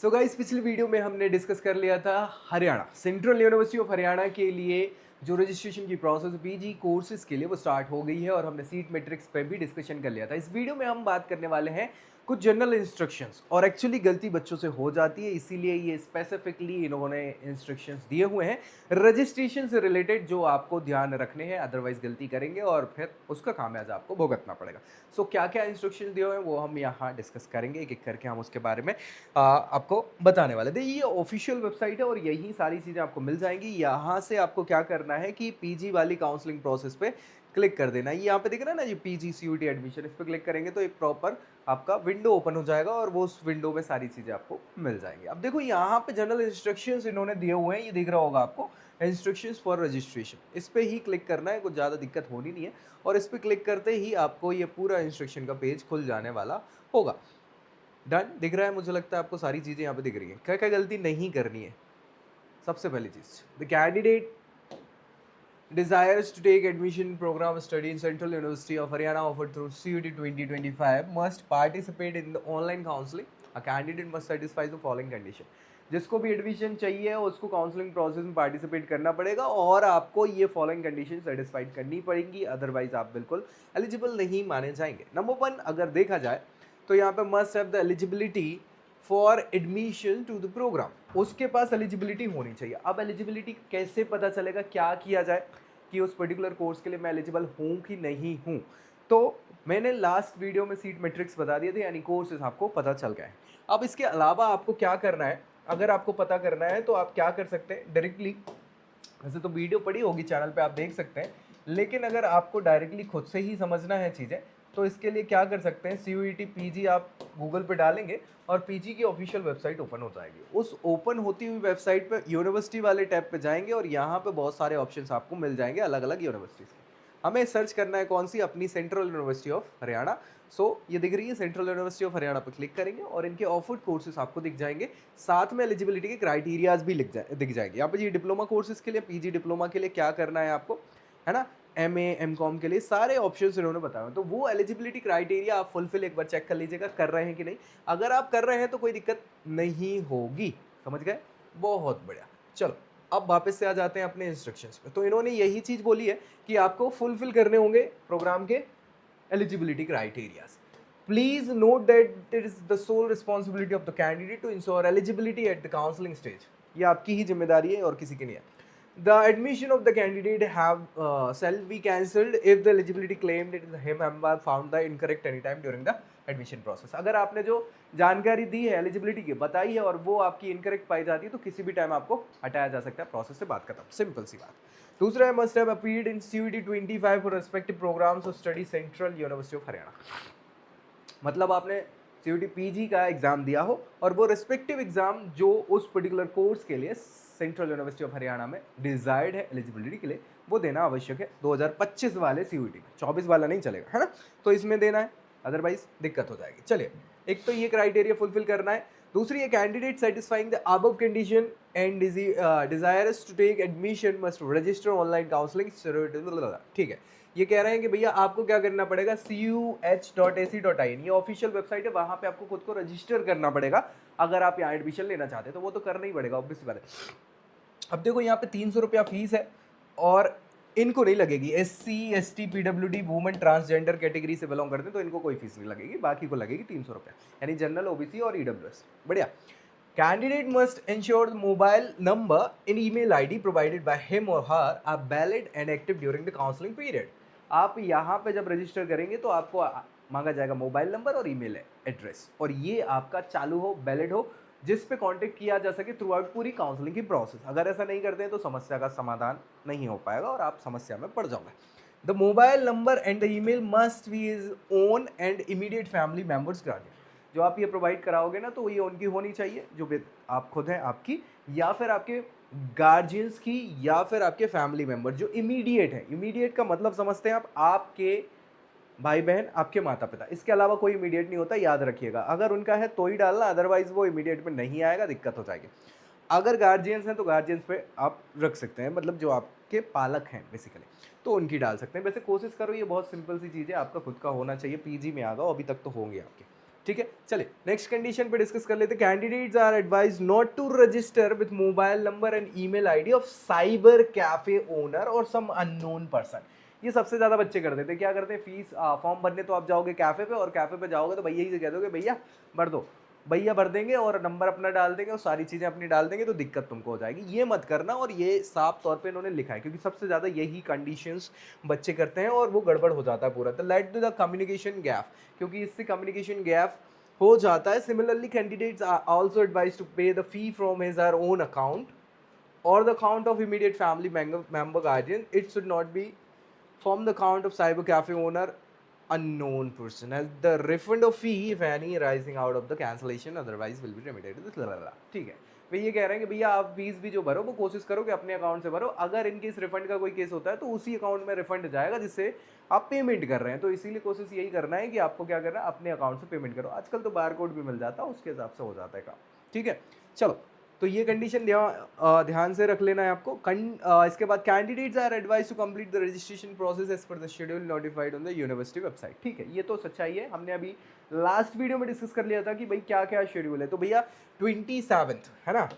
So guys, पिछली video में हमने डिस्कस कर लिया था Haryana central university of Haryana के लिए जो रजिस्ट्रेशन की प्रोसेस पीजी कोर्सेज के लिए वो स्टार्ट हो गई है और हमने सीट मैट्रिक्स पे भी डिस्कशन कर लिया था। इस वीडियो में हम बात करने वाले हैं कुछ जनरल इंस्ट्रक्शंस और एक्चुअली गलती बच्चों से हो जाती है, इसीलिए ये स्पेसिफिकली इन्होंने इंस्ट्रक्शंस दिए हुए हैं रजिस्ट्रेशन से रिलेटेड जो आपको ध्यान रखने हैं, अदरवाइज गलती करेंगे और फिर उसका खामियाजा आपको भुगतना पड़ेगा। सो क्या क्या इंस्ट्रक्शन दिए हुए हैं वो हम यहाँ डिस्कस करेंगे, एक एक करके हम उसके बारे में आपको बताने वाले थे। ये ऑफिशियल वेबसाइट है और यही सारी चीज़ें आपको मिल जाएंगी। यहाँ से आपको क्या करना है कि पीजी वाली काउंसलिंग प्रोसेस पे क्लिक कर देना है। ये यहाँ पे दिख रहा है ना, ये पीजी सीयूटी एडमिशन, इस पर क्लिक करेंगे तो एक प्रॉपर आपका विंडो ओपन हो जाएगा और वो उस विंडो में सारी चीज़ें आपको मिल जाएंगी। अब देखो यहाँ पे जनरल इंस्ट्रक्शंस इन्होंने दिए हुए हैं, ये दिख रहा होगा आपको, इंस्ट्रक्शंस फॉर रजिस्ट्रेशन। इस पर ही क्लिक करना है, कुछ ज़्यादा दिक्कत होनी नहीं है और इस पर क्लिक करते ही आपको ये पूरा इंस्ट्रक्शन का पेज खुल जाने वाला होगा। डन दिख रहा है, मुझे लगता है आपको सारी चीज़ें यहाँ पे दिख रही हैं। क्या क्या गलती नहीं करनी है। सबसे पहली चीज़, the candidate desires to take admission program study in Central University of Haryana offered through CUT 2025 must participate in the online counseling. A candidate must satisfy the following condition. जिसको भी एडमिशन चाहिए उसको काउंसलिंग प्रोसेस में participate करना पड़ेगा और आपको ये फॉलोइंग कंडीशन सेटिस्फाइड करनी पड़ेंगी, अदरवाइज आप बिल्कुल एलिजिबल नहीं माने जाएंगे। नंबर 1 अगर देखा जाए तो यहाँ पे must have the eligibility for admission to the programme. उसके पास एलिजिबिलिटी होनी चाहिए। अब एलिजिबिलिटी कैसे पता चलेगा, क्या किया जाए कि उस पर्टिकुलर कोर्स के लिए मैं एलिजिबल हूँ कि नहीं हूँ। तो मैंने लास्ट वीडियो में सीट मैट्रिक्स बता दिए थे, यानी कोर्सेज आपको पता चल गए। अब इसके अलावा आपको क्या करना है, अगर आपको पता करना है तो आप क्या कर सकते हैं डायरेक्टली, वैसे तो वीडियो पड़ी होगी चैनल पे, आप देख सकते हैं, लेकिन अगर आपको डायरेक्टली खुद से ही समझना है चीज़ें तो इसके लिए क्या कर सकते हैं, CUET PG आप गूगल पे डालेंगे और पीजी की ऑफिशियल वेबसाइट ओपन हो जाएगी। उस ओपन होती हुई वेबसाइट पे यूनिवर्सिटी वाले टैब पे जाएंगे और यहाँ पे बहुत सारे ऑप्शंस आपको मिल जाएंगे अलग अलग यूनिवर्सिटीज़ के। हमें सर्च करना है कौन सी, अपनी सेंट्रल यूनिवर्सिटी ऑफ हरियाणा। ये दिख रही है सेंट्रल यूनिवर्सिटी ऑफ हरियाणा पर क्लिक करेंगे और इनके ऑफर्ड कोर्सेज आपको दिख जाएंगे, साथ में एलिजिबिलिटी के क्राइटेरियाज भी दिख जाएंगे। यहाँ पे ये डिप्लोमा कोर्सेज के लिए, पीजी डिप्लोमा के लिए क्या करना है आपको, है ना, MA MCOM के लिए सारे ऑप्शंस इन्होंने बताया। तो वो एलिजिबिलिटी क्राइटेरिया आप फुलफिल एक बार चेक कर लीजिएगा, कर रहे हैं कि नहीं। अगर आप कर रहे हैं तो कोई दिक्कत नहीं होगी, समझ गए, बहुत बढ़िया। चलो अब वापस से आ जाते हैं अपने इंस्ट्रक्शंस पे। तो इन्होंने यही चीज़ बोली है कि आपको फुलफिल करने होंगे प्रोग्राम के eligibility criterias. Please note that it is the sole responsibility of the candidate to ensure eligibility at the counselling stage. ये आपकी ही जिम्मेदारी है और किसी की नहीं है। The admission of the candidate shall be cancelled if the eligibility claimed it is him have found the incorrect anytime during the admission process। अगर आपने जो जानकारी दी है एलिजिबिलिटी की बताई है और वो आपकी इनकरेक्ट पाई जाती है तो किसी भी टाइम आपको हटाया जा सकता है, प्रोसेस से बात खत्म, सिंपल सी बात। दूसरा है must have appeared in CUET 25 for respective programmes of study central university of Haryana. मतलब आपने CUET PG का एग्जाम दिया हो और वो रेस्पेक्टिव एग्जाम जो उस पर्टिकुलर कोर्स के लिए सेंट्रल यूनिवर्सिटी ऑफ हरियाणा में डिजायर्ड है एलिजिबिलिटी के लिए, वो देना आवश्यक है 2025 वाले CUET में, 24 वाला नहीं चलेगा, है ना। तो इसमें देना है, अदरवाइज दिक्कत हो जाएगी। चलिए, एक तो ये क्राइटेरिया फुलफिल करना है। दूसरी है candidate satisfying the above condition and desires to take admission must register online counselling. ठीक है, ये कह रहे हैं कि भैया आपको क्या करना पड़ेगा, cuh.ac.in, ये ऑफिशियल वेबसाइट है, वहां पे आपको खुद को रजिस्टर करना पड़ेगा अगर आप यहाँ एडमिशन लेना चाहते हैं, तो वो तो करना ही पड़ेगा, ऑब्वियस बात है। अब देखो यहाँ पे 300 रुपया फीस है और इनको नहीं लगेगी। SC ST PWD women transgender category से बिलोंग करते हैं तो इनको कोई फीस नहीं लगेगी, बाकी को लगेगी 300 रुपया, यानी जनरल, OBC और EWS। बढ़िया। Candidate must ensure mobile number in email ID provided by him और her are valid and active during the counselling period. आप यहाँ पे जब रजिस्टर करेंगे तो आपको मांगा जाएगा मोबाइल नंबर और ईमेल एड्रेस, और ये आपका चालू हो, वैलिड हो, जिस पे कांटेक्ट किया जा सके थ्रू आउट पूरी काउंसलिंग की प्रोसेस। अगर ऐसा नहीं करते हैं तो समस्या का समाधान नहीं हो पाएगा और आप समस्या में पड़ जाओगे। The mobile number and the email must be is own and immediate family members guardian. जो आप ये प्रोवाइड कराओगे ना तो ये उनकी होनी चाहिए, जो आप खुद हैं आपकी, या फिर आपके गार्जियंस की, या फिर आपके फैमिली मेंबर जो इमीडिएट है। इमीडिएट का मतलब समझते हैं आप, आपके भाई बहन, आपके माता पिता, इसके अलावा कोई इमीडिएट नहीं होता, याद रखिएगा। अगर उनका है तो ही डालना, अदरवाइज वो इमीडिएट में नहीं आएगा, दिक्कत हो जाएगी। अगर गार्जियंस हैं तो गार्जियंस पे आप रख सकते हैं, मतलब जो आपके पालक हैं बेसिकली, तो उनकी डाल सकते हैं। वैसे कोशिश करो, ये बहुत सिंपल सी चीज़ है, आपका खुद का होना चाहिए। PG में आ गओ, अभी तक तो होंगे आपके, ठीक है, चलिए नेक्स्ट कंडीशन पे डिस्कस कर लेते हैं। Candidates are advise not to register with mobile number and email ID of cyber cafe owner और सम अननोन पर्सन। ये सबसे ज्यादा बच्चे कर देते हैं, क्या करते हैं, फीस फॉर्म भरने तो आप जाओगे कैफे पे, और कैफे पे जाओगे तो भैया ही से कह दोगे भैया भर दो, भैया भर देंगे और नंबर अपना डाल देंगे और सारी चीजें अपनी डाल देंगे, तो दिक्कत तुमको हो जाएगी। ये मत करना, और ये साफ तौर पे इन्होंने लिखा है क्योंकि सबसे ज्यादा यही कंडीशंस बच्चे करते हैं और वो गड़बड़ हो जाता है पूरा। तो लेट द कम्युनिकेशन गैप, क्योंकि इससे कम्युनिकेशन गैप हो जाता है। Similarly candidates are also advised to pay the fee from his or own account और the account of immediate family member guardian. It should not be from the account of cyber cafe owner unknown person, as the refund of fee if any arising out of the cancellation otherwise will be remitted to the ठीक है, वे ये कह रहे हैं कि भैया आप fees भी जो भरो वो कोशिश करो कि अपने अकाउंट से भरो, अगर इन केस रिफंड का कोई केस होता है तो उसी अकाउंट में रिफंड जाएगा जिससे आप पेमेंट कर रहे हैं। तो इसीलिए कोशिश यही करना है कि आपको क्या करना है, अपने अकाउंट से पेमेंट करो। आजकल तो बार कोड भी मिल जाता है, उसके हिसाब से हो जाता है काम। ठीक है, चलो तो ये कंडीशन ध्यान से रख लेना है आपको। इसके बाद candidates are advise to complete the registration process as per the schedule notified on the university website. ठीक है, ये तो सच्चाई है, हमने अभी लास्ट वीडियो में डिस्कस कर लिया था कि भाई क्या क्या शेड्यूल है। तो भैया 27 है ना,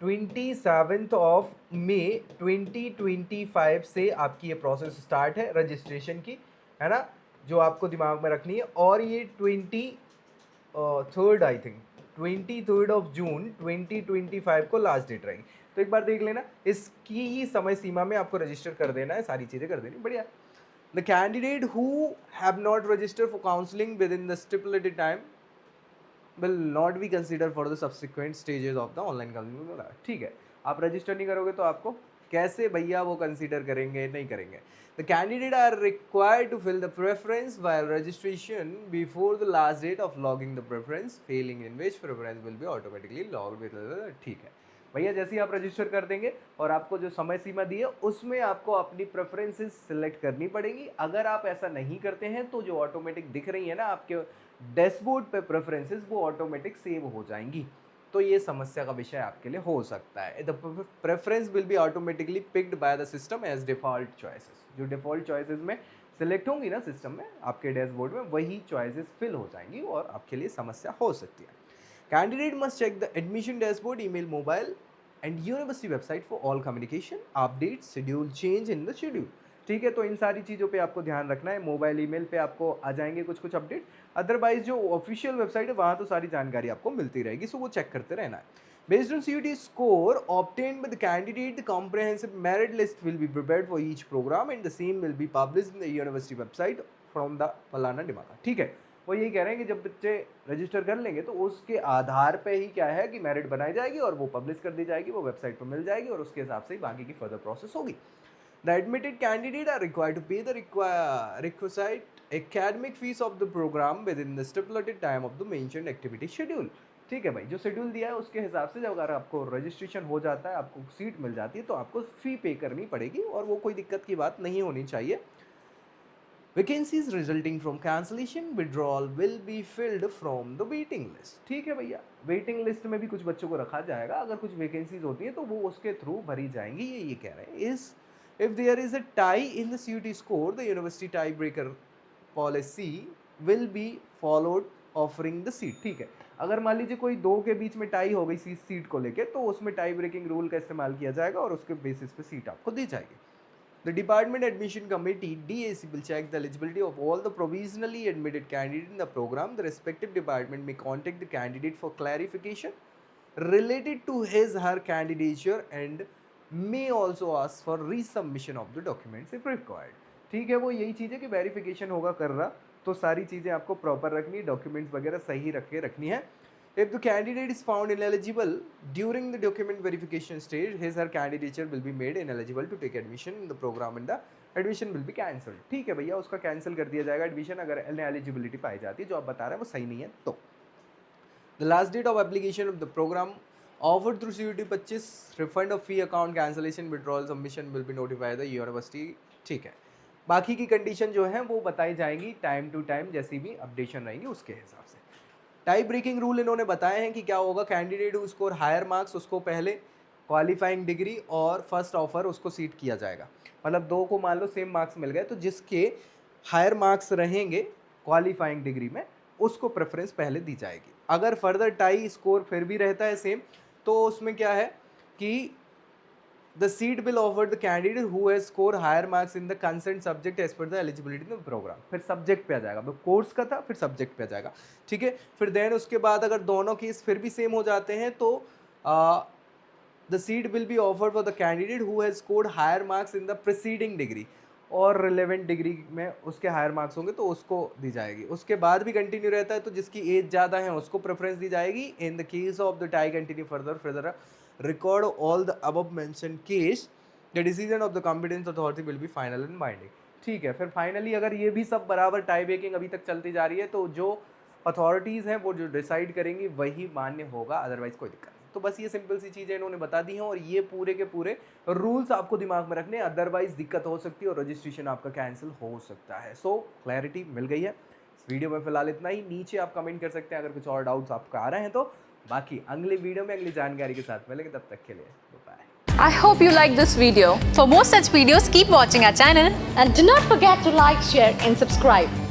27 ऑफ मई 2025 से आपकी ये प्रोसेस स्टार्ट है रजिस्ट्रेशन की, है ना, जो आपको दिमाग में रखनी है। और ये 23 आई थिंक 23 ऑफ जून 2025 को लास्ट डेट रहेगी। तो एक बार देख लेना, इसकी ही समय सीमा में आपको रजिस्टर कर देना है, सारी चीज़ें कर देनी, बढ़िया। The candidate who have not registered for counselling with in the stipulated time will not be considered for the subsequent stages of the online counseling। ठीक है, आप रजिस्टर नहीं करोगे तो आपको कैसे भैया वो कंसीडर करेंगे, नहीं करेंगे। The candidate are required to fill the preference while registration before the last date of logging the preference, failing in which preference will be automatically logged with the। ठीक है भैया, जैसे ही आप रजिस्टर कर देंगे और आपको जो समय सीमा दी है उसमें आपको अपनी प्रेफरेंसेस सिलेक्ट करनी पड़ेगी। अगर आप ऐसा नहीं करते हैं तो जो ऑटोमेटिक दिख रही है ना आपके डैशबोर्ड पे प्रेफरेंसेस, वो ऑटोमेटिक सेव हो जाएंगी। तो ये समस्या का विषय आपके लिए हो सकता है। The preference will be automatically picked by the system as default choices. जो डिफॉल्ट चॉइसेस में सिलेक्ट होंगी ना सिस्टम में आपके डैशबोर्ड में, वही चॉइसेस फिल हो जाएंगी और आपके लिए समस्या हो सकती है। Candidate must check the admission dashboard, email, mobile and university website for all communication, updates, schedule change in the schedule। ठीक है, तो इन सारी चीज़ों पे आपको ध्यान रखना है। मोबाइल ईमेल पे आपको आ जाएंगे कुछ कुछ अपडेट, अदरवाइज जो ऑफिशियल वेबसाइट है वहाँ तो सारी जानकारी आपको मिलती रहेगी, सो वो चेक करते रहना है। Based on CUET score obtained by the candidate, the comprehensive merit list will be prepared for each program and the same will be published in the university website from the फलाना डिमाना। ठीक है, वो यही कह रहे हैं कि जब बच्चे रजिस्टर कर लेंगे तो उसके आधार पे ही क्या है कि मेरिट बनाई जाएगी और वो पब्लिश कर दी जाएगी, वो वेबसाइट पर मिल जाएगी और उसके हिसाब से ही बाकी की फर्दर प्रोसेस होगी। The admitted candidate are required to pay the requisite academic fees of the programme within the stipulated time of the mentioned activity schedule. ठीक है भाई, जो शेड्यूल दिया है उसके हिसाब से जब अगर आपको रजिस्ट्रेशन हो जाता है, आपको सीट मिल जाती है, तो आपको फी पे करनी पड़ेगी और वो कोई दिक्कत की बात नहीं होनी चाहिए। Vacancies resulting from cancellation withdrawal will be filled from the waiting list। ठीक है भैया, वेटिंग लिस्ट में भी कुछ बच्चों को रखा जाएगा, अगर कुछ वैकेंसीज होती है तो वो उसके थ्रू भरी जाएंगी, ये कह रहे हैं। इस if there is a tie in the CUET score, the university tiebreaker policy will be followed offering the seat। ठीक है, अगर मान लीजिए कोई दो के बीच में टाई हो गई सीट को लेके, तो उसमें टाई ब्रेकिंग रूल का इस्तेमाल किया जाएगा और उसके बेसिस पे सीट आपको दी जाएगी। The Department Admission Committee (DAC) will check the eligibility of all the provisionally admitted candidates in the program. The respective department may contact the candidate for clarification related to his/her candidature and may also ask for resubmission of the documents if required। ठीक है, वो यही चीज़ है कि verification होगा कर रहा, तो सारी चीज़ें आपको प्रॉपर रखनी, डॉक्यूमेंट्स वगैरह सही रख के रखनी है। If the candidate is found ineligible during the document verification stage, his/her candidature will be made ineligible to take admission in the program and the admission will be cancelled। ठीक है भैया, उसका कैंसिल कर दिया जाएगा एडमिशन अगर इनएलिजिबिलिटी पाई जाती है, जो आप बता रहे हैं वो सही नहीं है तो। The last date of application of the program offered through CUET 25, refund of fee, account cancellation, withdrawal submission will be notified the university। ठीक है, बाकी की कंडीशन जो है वो बताई जाएंगी टाइम टू टाइम, जैसी भी अपडेशन रहेंगी उसके हिसाब से। टाइप ब्रेकिंग रूल इन्होंने बताए हैं कि क्या होगा। Candidate who score higher marks, उसको पहले क्वालिफाइंग डिग्री और फर्स्ट ऑफर उसको सीट किया जाएगा। मतलब दो को मान लो सेम मार्क्स मिल गए, तो जिसके हायर मार्क्स रहेंगे क्वालिफाइंग डिग्री में उसको प्रेफरेंस पहले दी जाएगी। अगर फर्दर टाई स्कोर फिर भी रहता है सेम, तो उसमें क्या है कि the seat will offer the candidate who has scored higher marks in the concerned subject as per the eligibility in the program। फिर सब्जेक्ट पे आ जाएगा, कोर्स का था फिर सब्जेक्ट पे आ जाएगा, ठीक है। फिर देन उसके बाद अगर दोनों केस फिर भी सेम हो जाते हैं तो the seat will be offered for the candidate who has scored higher marks in the preceding degree, और रिलेवेंट डिग्री में उसके हायर मार्क्स होंगे तो उसको दी जाएगी। उसके बाद भी कंटिन्यू रहता है तो जिसकी एज ज़्यादा है उसको प्रेफरेंस दी जाएगी। In the case of the tie continue further record all the above mentioned case, the decision of the competent authority will be final and binding। ठीक है, फिर फाइनली अगर ये भी सब बराबर टाई ब्रेकिंग अभी तक चलती जा रही है तो जो अथॉरिटीज़ हैं वो जो डिसाइड करेंगी वही मान्य होगा, अदरवाइज कोई दिक्कत नहीं। तो बस ये सिंपल सी चीज़ें इन्होंने बता दी हैं और ये पूरे के पूरे रूल्स आपको दिमाग में रखने, अदरवाइज दिक्कत हो सकती है और रजिस्ट्रेशन आपका कैंसिल हो सकता है। सो क्लैरिटी मिल गई है। इस वीडियो में फिलहाल इतना ही। नीचे आप कमेंट कर सकते हैं अगर कुछ और डाउट्स आपका आ रहे हैं तो। बाकी अगले वीडियो में अगली जानकारी के साथ मिलेंगे, तब तक के लिए bye. I hope you like this video. For more such videos, keep watching our channel and do not forget to like, share and subscribe.